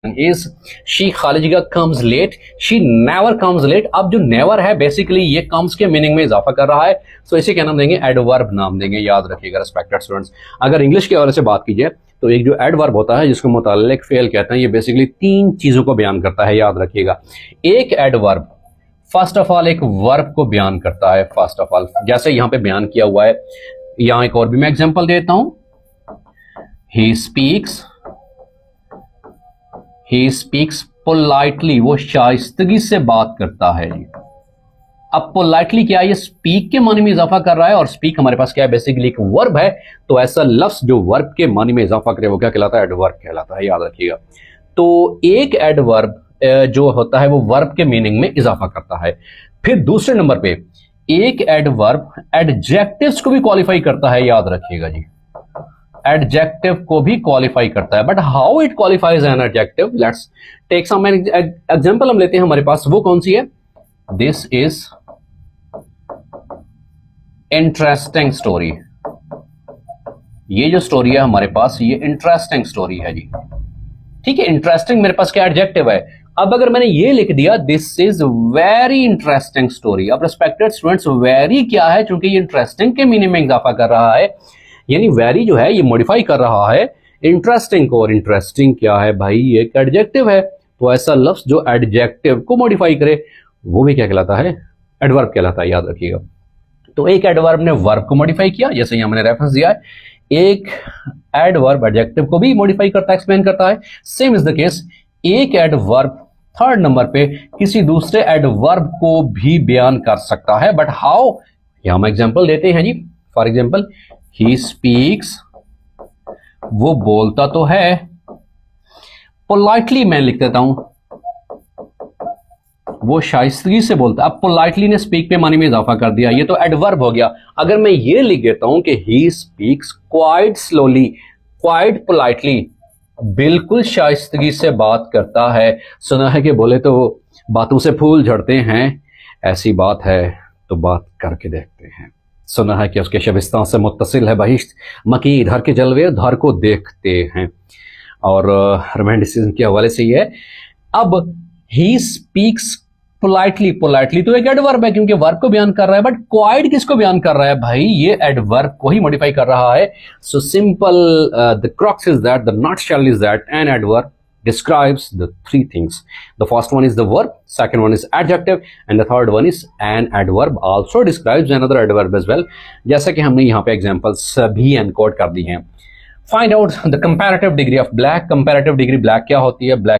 Is she खालिजिका comes late, she never comes late. अब जो नेवर है बेसिकली ये कम्स के मीनिंग में इजाफा कर रहा है, सो इसे क्या नाम देंगे, एडवर्ब नाम देंगे। याद रखिएगा रिस्पेक्टेड स्टूडेंट्स। अगर इंग्लिश के हवाले से बात कीजिए तो एक जो एडवर्ब होता है जिसको मुताल्लिक फेल कहते हैं, ये बेसिकली 3 चीजों को बयान करता है। याद रखिएगा, एक एडवर्ब फर्स्ट ऑफ ऑल एक वर्ब को बयान करता है। फर्स्ट ऑफ ऑल जैसे यहां पे बयान किया हुआ है, यहां एक और भी मैं एग्जांपल देता हूं। ही स्पीक्स पोलाइटली, वो शाइस्तगी से बात करता है। अब पोलाइटली क्या है, ये स्पीक के मानी में इजाफा कर रहा है, और स्पीक हमारे पास क्या है, बेसिकली एक वर्ब है। तो ऐसा लफ्ज जो वर्ब के मानी में इजाफा करे वो क्या कहलाता है, एडवर्ब कहलाता है। याद रखिएगा, तो एक एडवर्ब जो होता है वो वर्ब के मीनिंग में इजाफा करता है। फिर दूसरे नंबर पे एक एडवर्ब एडजेक्टिव्स को भी क्वालिफाई करता है। याद रखिएगा जी, एडजेक्टिव को भी क्वालिफाई करता है। But how it qualifies an adjective, let's take some example हम लेते हैं हमारे पास, वो कौन सी है, दिस इज इंटरेस्टिंग स्टोरी। ये जो स्टोरी है हमारे पास, ये इंटरेस्टिंग स्टोरी है जी। ठीक है, इंटरेस्टिंग मेरे पास क्या एडजेक्टिव है। अब अगर मैंने ये लिख दिया this is very interesting story, अब रिस्पेक्टेड स्टूडेंट्स वेरी क्या है, चूंकि ये इंटरेस्टिंग के मीनिंग में इजाफा कर रहा है, यानी वेरी जो है ये मॉडिफाई कर रहा है इंटरेस्टिंग को। और इंटरेस्टिंग क्या है भाई, ये एक एडजेक्टिव है। तो ऐसा लफ्ज जो एडजेक्टिव को मॉडिफाई करे वो भी क्या कहलाता है, एडवर्ब कहलाता है। याद रखिएगा, तो एक एडवर्ब ने वर्ब को मॉडिफाई किया, जैसे यहां मैंने रेफरेंस दिया है। एक एडवर्ब एडजेक्टिव को भी मॉडिफाई करता है, एक्सप्लेन करता है। सेम इज द केस, एक एडवर्ब थर्ड नंबर पे किसी दूसरे एडवर्ब को भी बयान कर सकता है। बट हाउ, यहां हम एग्जांपल देते हैं जी। फॉर एग्जांपल, ही स्पीक्स, वो बोलता तो है, पोलाइटली मैं लिख देता हूं, वो शाइस्तगी से बोलता है। अब पोलाइटली ने स्पीक पे मानी में इजाफा कर दिया, ये तो एडवर्ब हो गया। अगर मैं ये लिख देता हूं कि he speaks quite slowly, quite politely, बिल्कुल शाइस्तगी से बात करता है। सुना है कि बोले तो बातों से फूल झड़ते हैं, ऐसी बात है तो बात करके देखते हैं। सुना है कि उसके शबिस्तान से मुत्तसिल है बहिश्त, मकी धर के जलवे धर को देखते हैं। और रोमांटिसिज्म के हवाले से ये है। अब ही स्पीक्स पोलाइटली, पोलाइटली तो एक एडवर्ब है क्योंकि वर्ब को बयान कर रहा है। बट क्वाइट किसको बयान कर रहा है भाई, ये एडवर्ब को ही मॉडिफाई कर रहा है। So simple, the crux is that, the nutshell is that an adverb describes the 3 things. The first one is the verb, second one is adjective, and the third one is an adverb also describes another adverb as well. जैसा कि हमने यहाँ पे examples सभी encode कर दी हैं। Find out the comparative degree of black. Comparative degree black क्या होती है, black